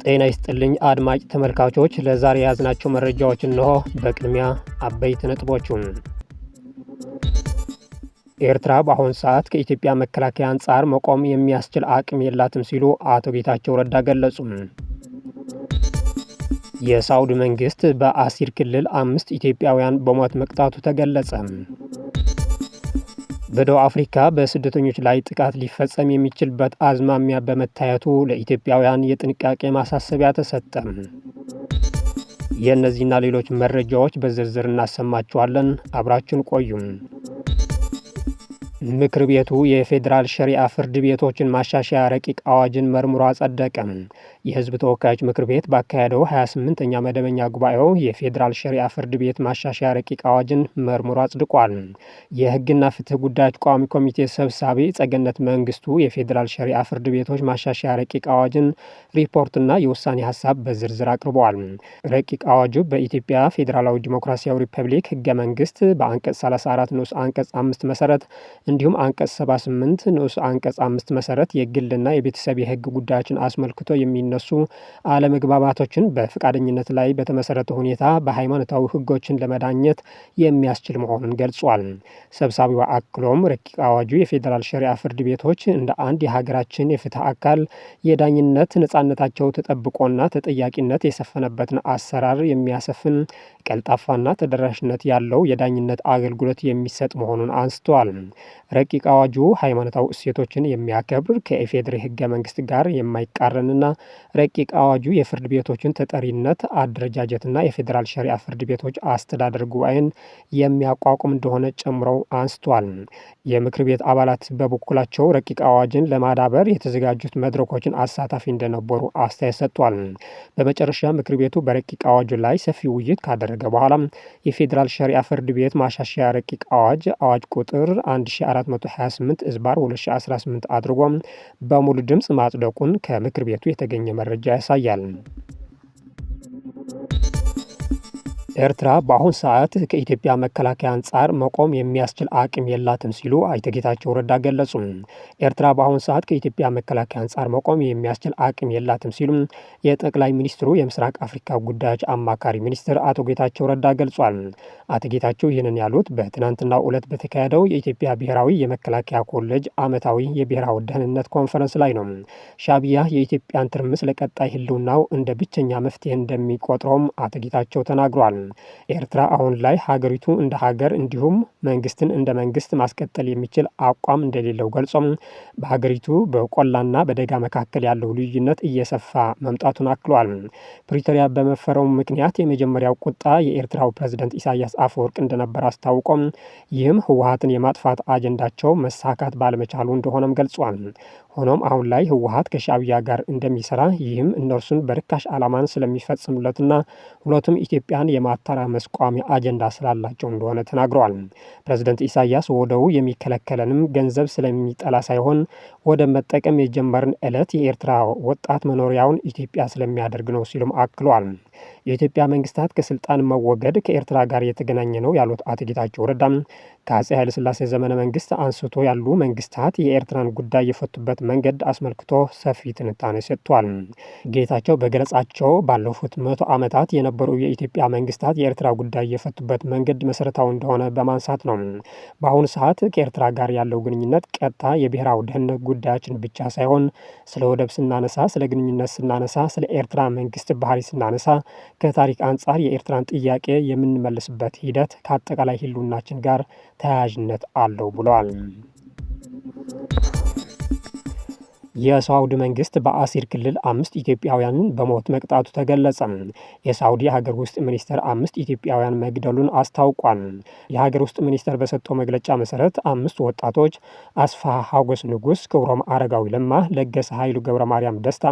ጤና ይስጥልኝ አድማጭ ተመልካቾች፣ ለዛሬ የያዝናቸው መረጃዎች እነሆ። በቅድሚያ አበይት ነጥቦቹን። ኤርትራ በአሁኑ ሰዓት ከኢትዮጵያ መከላከያ አንጻር መቆም የሚያስችል አቅም የላትም ሲሉ አቶ ጌታቸው ረዳ ገለጹ። የሳዑዲ መንግስት በአሲር ክልል 5 ኢትዮጵያውያን በሞት መቅጣቱ ተገለጸ። በደቡብ አፍሪካ በስደተኞች ላይ ጥቃት ሊፈጸም የሚችልበት አዝማሚያ በመታየቱ ለኢትዮጵያውያን የጥንቃቄ ማሳሰቢያ ተሰጠ። የእነዚህና ሌሎች መረጃዎች በዝርዝር እናሰማችኋለን። አብራችን ቆዩ። ምክር ቤቱ የፌዴራል ሸሪዓ ፍርድ ቤቶችን ማሻሻያ ረቂቅ አዋጅን መርምሮ አጸደቀ። የህዝብ ተወካዮች ምክር ቤት ባካሄደው 28ኛ መደበኛ ጉባኤው የፌዴራል ሸሪዓ ፍርድ ቤት ማሻሻያ ረቂቅ አዋጅን መርምሮ አጽድቋል። የህግና ፍትህ ጉዳዮች ቋሚ ኮሚቴ ሰብሳቢ ጸገነት መንግስቱ የፌዴራል ሸሪዓ ፍርድ ቤቶች ማሻሻያ ረቂቅ አዋጅን ሪፖርትና የውሳኔ ሀሳብ በዝርዝር አቅርበዋል። ረቂቅ አዋጁ በኢትዮጵያ ፌዴራላዊ ዲሞክራሲያዊ ሪፐብሊክ ህገ መንግስት በአንቀጽ 34 ንዑስ አንቀጽ 5 መሰረት እንዲሁም አንቀጽ 78 ንዑስ አንቀጽ 5 መሰረት የግልና የቤተሰብ የህግ ጉዳዮችን አስመልክቶ የሚነሱ አለመግባባቶችን በፈቃደኝነት ላይ በተመሰረተ ሁኔታ በሃይማኖታዊ ህጎችን ለመዳኘት የሚያስችል መሆኑን ገልጿል። ሰብሳቢው አክሎም ረቂቅ አዋጁ የፌዴራል ሸሪዓ ፍርድ ቤቶች እንደ አንድ የሀገራችን የፍትህ አካል የዳኝነት ነጻነታቸው ተጠብቆና ተጠያቂነት የሰፈነበትን አሰራር የሚያሰፍን ቀልጣፋና ተደራሽነት ያለው የዳኝነት አገልግሎት የሚሰጥ መሆኑን አንስተዋል። ረቂቅ አዋጁ ሃይማኖታዊ እሴቶችን የሚያከብር ከኢፌዴሪ ህገ መንግስት ጋር የማይቃረንና ረቂቅ አዋጁ የፍርድ ቤቶችን ተጠሪነት አደረጃጀትና የፌዴራል ሸሪዓ ፍርድ ቤቶች አስተዳደር ጉባኤን የሚያቋቁም እንደሆነ ጨምረው አንስቷል። የምክር ቤት አባላት በበኩላቸው ረቂቅ አዋጅን ለማዳበር የተዘጋጁት መድረኮችን አሳታፊ እንደነበሩ አስተያየት ሰጥቷል። በመጨረሻ ምክር ቤቱ በረቂቅ አዋጁ ላይ ሰፊ ውይይት ካደረገ በኋላ የፌዴራል ሸሪዓ ፍርድ ቤት ማሻሻያ ረቂቅ አዋጅ ቁጥር 1428/2018 አድርጎ በሙሉ ድምፅ ማጽደቁን ከምክር ቤቱ የተገኘ መረጃ ያሳያል። ኤርትራ በአሁኑ ሰዓት ከኢትዮጵያ መከላከያ አንጻር መቆም የሚያስችል አቅም የላትም ሲሉ አቶ ጌታቸው ረዳ ገለጹ። ኤርትራ በአሁኑ ሰዓት ከኢትዮጵያ መከላከያ አንጻር መቆም የሚያስችል አቅም የላትም ሲሉ የጠቅላይ ሚኒስትሩ የምስራቅ አፍሪካ ጉዳዮች አማካሪ ሚኒስትር አቶ ጌታቸው ረዳ ገልጿል። አቶ ጌታቸው ይህንን ያሉት በትናንትናው ዕለት በተካሄደው የኢትዮጵያ ብሔራዊ የመከላከያ ኮሌጅ ዓመታዊ የብሔራዊ ደህንነት ኮንፈረንስ ላይ ነው። ሻዕቢያ የኢትዮጵያን ትርምስ ለቀጣይ ህልውናው እንደ ብቸኛ መፍትሄ እንደሚቆጥረውም አቶ ጌታቸው ተናግሯል። ኤርትራ አሁን ላይ ሀገሪቱ እንደ ሀገር እንዲሁም መንግስትን እንደ መንግስት ማስቀጠል የሚችል አቋም እንደሌለው ገልጾም በሀገሪቱ በቆላና በደጋ መካከል ያለው ልዩነት እየሰፋ መምጣቱን አክሏል። ፕሪቶሪያ በመፈረሙ ምክንያት የመጀመሪያው ቁጣ የኤርትራው ፕሬዝዳንት ኢሳያስ አፈወርቅ እንደነበር አስታውቆም ይህም ህወሓትን የማጥፋት አጀንዳቸው መሳካት ባለመቻሉ እንደሆነም ገልጿል። ሆኖም አሁን ላይ ህወሓት ከሻዕቢያ ጋር እንደሚሰራ ይህም እነርሱን በርካሽ ዓላማን ስለሚፈጽሙለትና ሁለቱም ኢትዮጵያን የማተራመስ ቋሚ አጀንዳ ስላላቸው እንደሆነ ተናግረዋል። ፕሬዝዳንት ኢሳያስ ወደቡ የሚከለከለንም ገንዘብ ስለሚጠላ ሳይሆን ወደ መጠቀም የጀመርን ዕለት የኤርትራ ወጣት መኖሪያውን ኢትዮጵያ ስለሚያደርግ ነው ሲሉም አክለዋል። የኢትዮጵያ መንግስታት ከስልጣን መወገድ ከኤርትራ ጋር የተገናኘ ነው ያሉት አቶ ጌታቸው ረዳም ከአፄ ኃይለሥላሴ ዘመነ መንግስት አንስቶ ያሉ መንግስታት የኤርትራን ጉዳይ የፈቱበት መንገድ አስመልክቶ ሰፊ ትንታኔ ሰጥቷል። ጌታቸው በገለጻቸው ባለፉት 100 ዓመታት የነበሩ የኢትዮጵያ መንግስታት የኤርትራ ጉዳይ የፈቱበት መንገድ መሰረታዊ እንደሆነ በማንሳት ነው። በአሁኑ ሰዓት ከኤርትራ ጋር ያለው ግንኙነት ቀጥታ የብሔራዊ ደህንነት ጉዳዮችን ብቻ ሳይሆን ስለ ወደብ ስናነሳ፣ ስለ ግንኙነት ስናነሳ፣ ስለ ኤርትራ መንግስት ባህሪ ስናነሳ ከታሪክ አንጻር የኤርትራን ጥያቄ የምንመልስበት ሂደት ከአጠቃላይ ህልውናችን ጋር ተያያዥነት አለው ብለዋል። የሳዑዲ መንግስት በአሲር ክልል 5 ኢትዮጵያውያንን በሞት መቅጣቱ ተገለጸ። የሳዑዲ ሀገር ውስጥ ሚኒስተር 5 ኢትዮጵያውያን መግደሉን አስታውቋል። የሀገር ውስጥ ሚኒስተር በሰጠው መግለጫ መሰረት 5 ወጣቶች አስፋ ሀጎስ ንጉስ፣ ክብሮም አረጋዊ ለማ፣ ለገሰ ኃይሉ ገብረ ማርያም ደስታ፣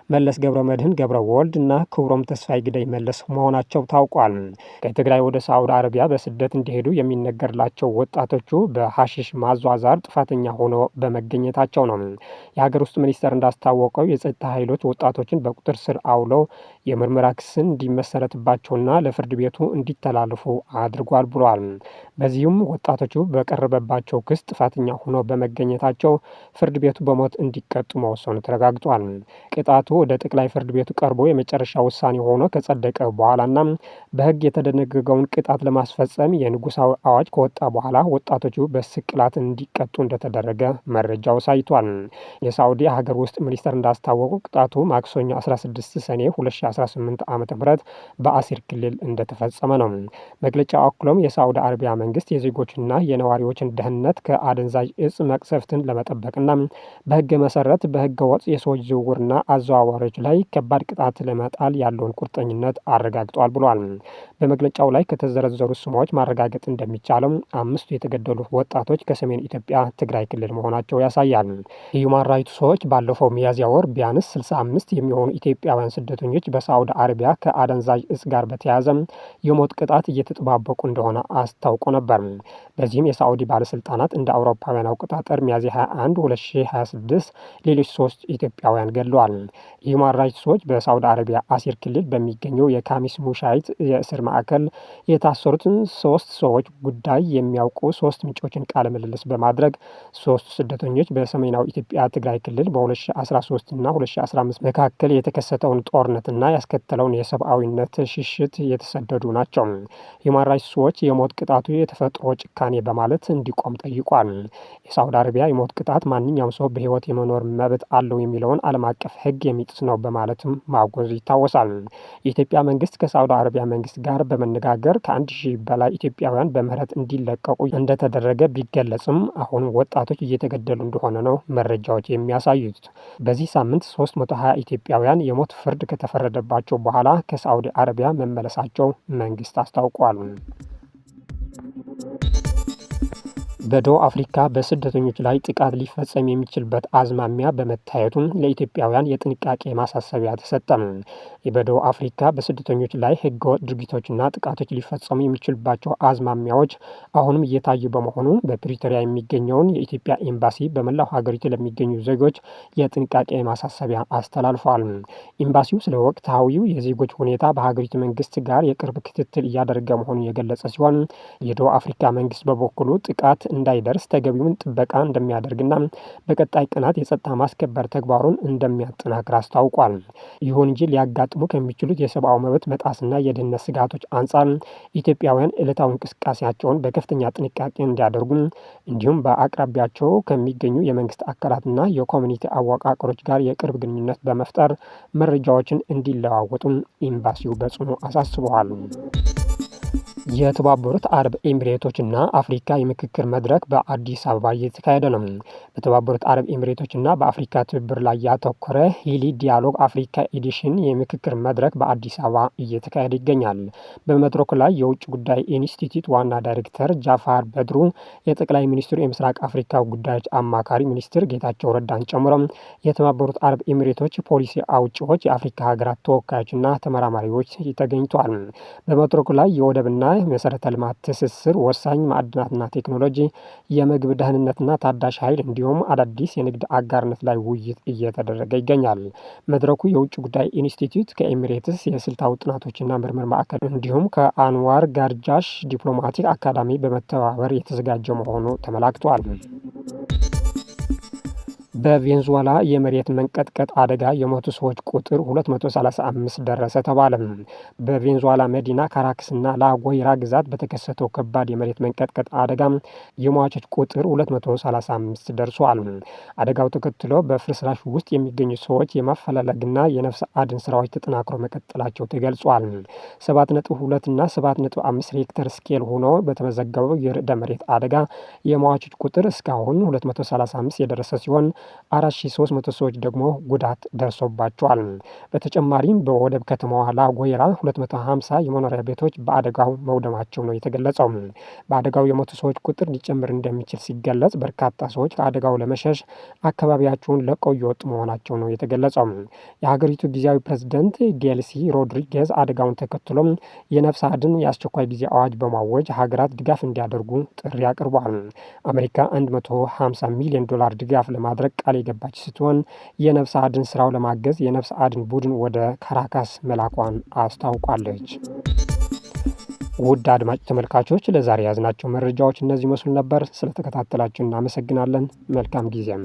መለስ ገብረ መድህን ገብረ ወልድ እና ክብሮም ተስፋይ ግደይ መለስ መሆናቸው ታውቋል። ከትግራይ ወደ ሳዑዲ አረቢያ በስደት እንዲሄዱ የሚነገርላቸው ወጣቶቹ በሐሺሽ ማዟዛር ጥፋተኛ ሆኖ በመገኘታቸው ነው። የሀገር ውስጥ ውስጥ ሚኒስቴር እንዳስታወቀው የጸጥታ ኃይሎች ወጣቶችን በቁጥጥር ስር አውለው የምርመራ ክስ እንዲመሰረትባቸውና ለፍርድ ቤቱ እንዲተላለፉ አድርጓል ብሏል። በዚህም ወጣቶቹ በቀረበባቸው ክስ ጥፋተኛ ሆነው በመገኘታቸው ፍርድ ቤቱ በሞት እንዲቀጡ መወሰኑ ተረጋግጧል። ቅጣቱ ወደ ጠቅላይ ፍርድ ቤቱ ቀርቦ የመጨረሻ ውሳኔ ሆኖ ከጸደቀ በኋላና በሕግ የተደነገገውን ቅጣት ለማስፈጸም የንጉሳዊ አዋጅ ከወጣ በኋላ ወጣቶቹ በስቅላት እንዲቀጡ እንደተደረገ መረጃው ሳይቷል። የሳዑዲ ሀገር ውስጥ ሚኒስቴር እንዳስታወቁ ቅጣቱ ማክሰኞ 16 ሰኔ 2018 ዓ.ም በአሲር ክልል እንደተፈጸመ ነው። መግለጫው አክሎም የሳዑዲ አረቢያ መንግስት የዜጎችና የነዋሪዎችን ደህንነት ከአደንዛዥ እጽ መቅሰፍትን ለመጠበቅና በህግ መሰረት በህገ ወጥ የሰዎች ዝውውርና አዘዋዋሪዎች ላይ ከባድ ቅጣት ለመጣል ያለውን ቁርጠኝነት አረጋግጧል ብሏል። በመግለጫው ላይ ከተዘረዘሩ ስሞች ማረጋገጥ እንደሚቻለው 5 የተገደሉ ወጣቶች ከሰሜን ኢትዮጵያ ትግራይ ክልል መሆናቸው ያሳያል። የሁማን ራይትስ ዎች ባለፈው ሚያዝያ ወር ቢያንስ 65 የሚሆኑ ኢትዮጵያውያን ስደተኞች በሳዑዲ አረቢያ ከአደንዛዥ እጽ ጋር በተያያዘ የሞት ቅጣት እየተጠባበቁ እንደሆነ አስታውቆ ነበር። በዚህም የሳዑዲ ባለስልጣናት እንደ አውሮፓውያን አቆጣጠር ሚያዝያ 21 2026 ሌሎች 3 ኢትዮጵያውያን ገድለዋል። የሁማን ራይትስ ዎች በሳዑዲ አረቢያ አሲር ክልል በሚገኘው የካሚስ ሙሻይት የእስር ማዕከል የታሰሩትን 3 ሰዎች ጉዳይ የሚያውቁ 3 ምንጮችን ቃለ ምልልስ በማድረግ 3 ስደተኞች በሰሜናዊ ኢትዮጵያ ትግራይ ክልል በ2013 እና 2015 መካከል የተከሰተውን ጦርነትና ያስከተለውን የሰብአዊነት ሽሽት የተሰደዱ ናቸው። ሁማን ራይትስ ዎች የሞት ቅጣቱ የተፈጥሮ ጭካኔ በማለት እንዲቆም ጠይቋል። የሳዑዲ አረቢያ የሞት ቅጣት ማንኛውም ሰው በህይወት የመኖር መብት አለው የሚለውን ዓለም አቀፍ ህግ የሚጥስ ነው በማለትም ማውገዙ ይታወሳል። የኢትዮጵያ መንግስት ከሳዑዲ አረቢያ መንግስት ጋር በመነጋገር ከ1000 በላይ ኢትዮጵያውያን በምህረት እንዲለቀቁ እንደተደረገ ቢገለጽም አሁን ወጣቶች እየተገደሉ እንደሆነ ነው መረጃዎች የሚያሳዩት። በዚህ ሳምንት 320 ኢትዮጵያውያን የሞት ፍርድ ከተፈረደባቸው በኋላ ከሳዑዲ አረቢያ መመለሳቸው መንግስት አስታውቋል። በደቡብ አፍሪካ በስደተኞች ላይ ጥቃት ሊፈጸም የሚችልበት አዝማሚያ በመታየቱ ለኢትዮጵያውያን የጥንቃቄ ማሳሰቢያ ተሰጠ። በደቡብ አፍሪካ በስደተኞች ላይ ህገወጥ ድርጊቶችና ጥቃቶች ሊፈጸሙ የሚችልባቸው አዝማሚያዎች አሁንም እየታዩ በመሆኑ በፕሪቶሪያ የሚገኘውን የኢትዮጵያ ኤምባሲ በመላው ሀገሪቱ ለሚገኙ ዜጎች የጥንቃቄ ማሳሰቢያ አስተላልፏል። ኤምባሲው ስለ ወቅታዊው የዜጎች ሁኔታ በሀገሪቱ መንግስት ጋር የቅርብ ክትትል እያደረገ መሆኑን የገለጸ ሲሆን የደቡብ አፍሪካ መንግስት በበኩሉ ጥቃት እንዳይደርስ ተገቢውን ጥበቃ እንደሚያደርግና በቀጣይ ቀናት የጸጥታ ማስከበር ተግባሩን እንደሚያጠናክር አስታውቋል። ይሁን እንጂ ሊያጋጥሙ ከሚችሉት የሰብአዊ መብት መጣስና የደህንነት ስጋቶች አንጻር ኢትዮጵያውያን ዕለታዊ እንቅስቃሴያቸውን በከፍተኛ ጥንቃቄ እንዲያደርጉ እንዲሁም በአቅራቢያቸው ከሚገኙ የመንግስት አካላትና የኮሚኒቲ አወቃቀሮች ጋር የቅርብ ግንኙነት በመፍጠር መረጃዎችን እንዲለዋወጡ ኤምባሲው በጽኑ አሳስበዋል። የተባበሩት አረብ ኤሚሬቶችና አፍሪካ የምክክር መድረክ በአዲስ አበባ እየተካሄደ ነው። በተባበሩት አረብ ኤሚሬቶችና በአፍሪካ ትብብር ላይ ያተኮረ ሂሊ ዲያሎግ አፍሪካ ኤዲሽን የምክክር መድረክ በአዲስ አበባ እየተካሄደ ይገኛል። በመድረኩ ላይ የውጭ ጉዳይ ኢንስቲትዩት ዋና ዳይሬክተር ጃፋር በድሩ፣ የጠቅላይ ሚኒስትሩ የምስራቅ አፍሪካ ጉዳዮች አማካሪ ሚኒስትር ጌታቸው ረዳን ጨምሮ የተባበሩት አረብ ኤሚሬቶች ፖሊሲ አውጪዎች፣ የአፍሪካ ሀገራት ተወካዮችና ተመራማሪዎች ተገኝተዋል። በመድረኩ ላይ የወደብና መሰረተ ልማት ትስስር፣ ወሳኝ ማዕድናትና ቴክኖሎጂ፣ የምግብ ደህንነትና ታዳሽ ኃይል እንዲሁም አዳዲስ የንግድ አጋርነት ላይ ውይይት እየተደረገ ይገኛል። መድረኩ የውጭ ጉዳይ ኢንስቲትዩት ከኤሚሬትስ የስልታዊ ጥናቶችና ምርምር ማዕከል እንዲሁም ከአንዋር ጋርጃሽ ዲፕሎማቲክ አካዳሚ በመተባበር የተዘጋጀ መሆኑ ተመላክቷል። በቬንዙዌላ የመሬት መንቀጥቀጥ አደጋ የሞቱ ሰዎች ቁጥር 235 ደረሰ ተባለ። በቬንዙዌላ መዲና ካራክስና ላጎይራ ግዛት በተከሰተው ከባድ የመሬት መንቀጥቀጥ አደጋ የሟቾች ቁጥር 235 ደርሷል። አደጋው ተከትሎ በፍርስራሽ ውስጥ የሚገኙ ሰዎች የማፈላለግና የነፍስ አድን ስራዎች ተጠናክሮ መቀጠላቸው ተገልጿል። 7.2 እና 7.5 ሬክተር ስኬል ሆኖ በተመዘገበው የርዕደ መሬት አደጋ የሟቾች ቁጥር እስካሁን 235 የደረሰ ሲሆን 4300 ሰዎች ደግሞ ጉዳት ደርሶባቸዋል። በተጨማሪም በወደብ ከተማዋ ላጎይራ 250 የመኖሪያ ቤቶች በአደጋው መውደማቸው ነው የተገለጸው። በአደጋው የሞቱ ሰዎች ቁጥር ሊጨምር እንደሚችል ሲገለጽ፣ በርካታ ሰዎች ከአደጋው ለመሸሽ አካባቢያቸውን ለቀው እየወጡ መሆናቸው ነው የተገለጸው። የሀገሪቱ ጊዜያዊ ፕሬዝዳንት ዴልሲ ሮድሪጌዝ አደጋውን ተከትሎ የነፍስ አድን የአስቸኳይ ጊዜ አዋጅ በማወጅ ሀገራት ድጋፍ እንዲያደርጉ ጥሪ አቅርቧል። አሜሪካ $150 ሚሊዮን ድጋፍ ለማድረግ ቃል የገባች ስትሆን የነፍስ አድን ስራው ለማገዝ የነፍስ አድን ቡድን ወደ ካራካስ መላኳን አስታውቃለች። ውድ አድማጭ ተመልካቾች ለዛሬ ያዝናቸው መረጃዎች እነዚህ መስሉ ነበር። ስለተከታተላችሁ እናመሰግናለን። መልካም ጊዜም